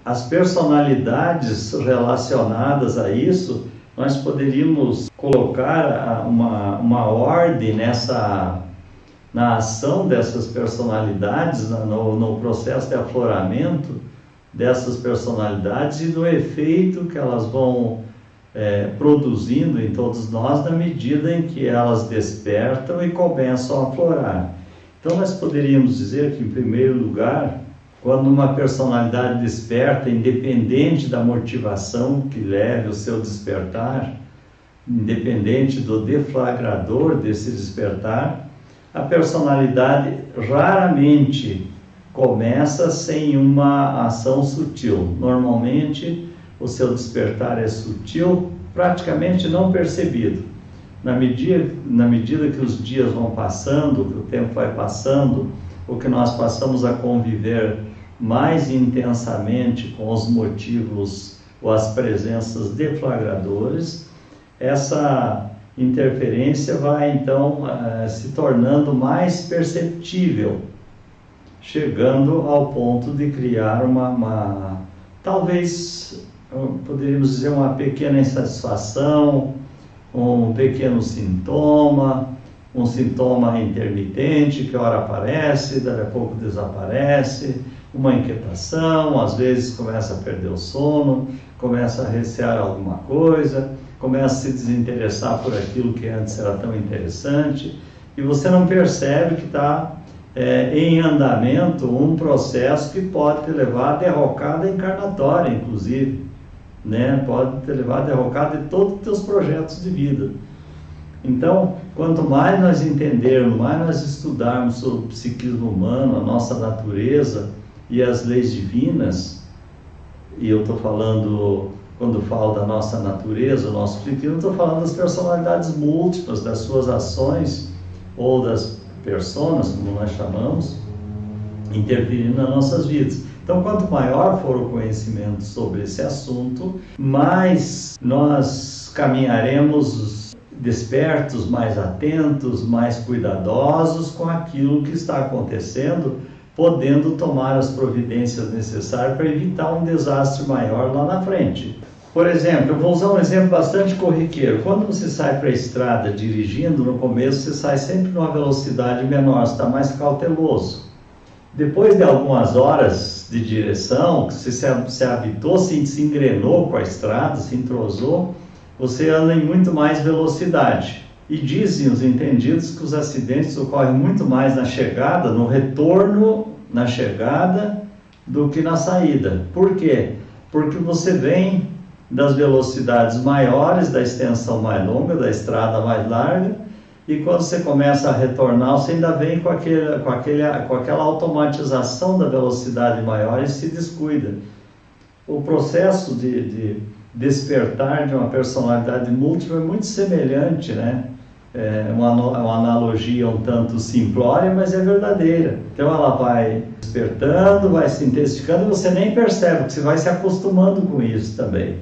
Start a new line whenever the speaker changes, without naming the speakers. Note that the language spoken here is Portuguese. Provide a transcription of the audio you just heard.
as personalidades relacionadas a isso, nós poderíamos colocar uma ordem na ação dessas personalidades, no processo de afloramento dessas personalidades e no efeito que elas vão produzindo em todos nós na medida em que elas despertam e começam a aflorar. Então nós poderíamos dizer que, em primeiro lugar, quando uma personalidade desperta, independente da motivação que leve o seu despertar, independente do deflagrador desse despertar, a personalidade raramente começa sem uma ação sutil. Normalmente, o seu despertar é sutil, praticamente não percebido. Na medida que os dias vão passando, que o tempo vai passando, ou que nós passamos a conviver mais intensamente com os motivos ou as presenças deflagradores, essa interferência vai então se tornando mais perceptível, chegando ao ponto de criar talvez poderíamos dizer uma pequena insatisfação, um pequeno sintoma, um sintoma intermitente que ora aparece, daqui a pouco desaparece, uma inquietação, às vezes começa a perder o sono, começa a recear alguma coisa, começa a se desinteressar por aquilo que antes era tão interessante, e você não percebe que está em andamento um processo que pode te levar à derrocada encarnatória, inclusive, né? Pode te levar à derrocada de todos os teus projetos de vida. Então, quanto mais nós entendermos, mais nós estudarmos sobre o psiquismo humano, a nossa natureza e as leis divinas, e eu estou falando, quando falo da nossa natureza, o nosso psiquismo, estou falando das personalidades múltiplas, das suas ações, ou das personas, como nós chamamos, interferindo nas nossas vidas. Então, quanto maior for o conhecimento sobre esse assunto, mais nós caminharemos despertos, mais atentos, mais cuidadosos com aquilo que está acontecendo, podendo tomar as providências necessárias para evitar um desastre maior lá na frente. Por exemplo, eu vou usar um exemplo bastante corriqueiro. Quando você sai para a estrada dirigindo, no começo você sai sempre numa velocidade menor, você está mais cauteloso. Depois de algumas horas de direção, que você se habitou, se engrenou com a estrada, se entrosou, você anda em muito mais velocidade. E dizem os entendidos que os acidentes ocorrem muito mais na chegada, no retorno, na chegada, do que na saída. Por quê? Porque você vem das velocidades maiores, da extensão mais longa, da estrada mais larga, e quando você começa a retornar, você ainda vem com aquela automatização da velocidade maior e se descuida. O processo de despertar de uma personalidade múltipla é muito semelhante, né? É uma analogia um tanto simplória, mas é verdadeira. Então ela vai despertando, vai se intensificando, e você nem percebe, porque você vai se acostumando com isso também.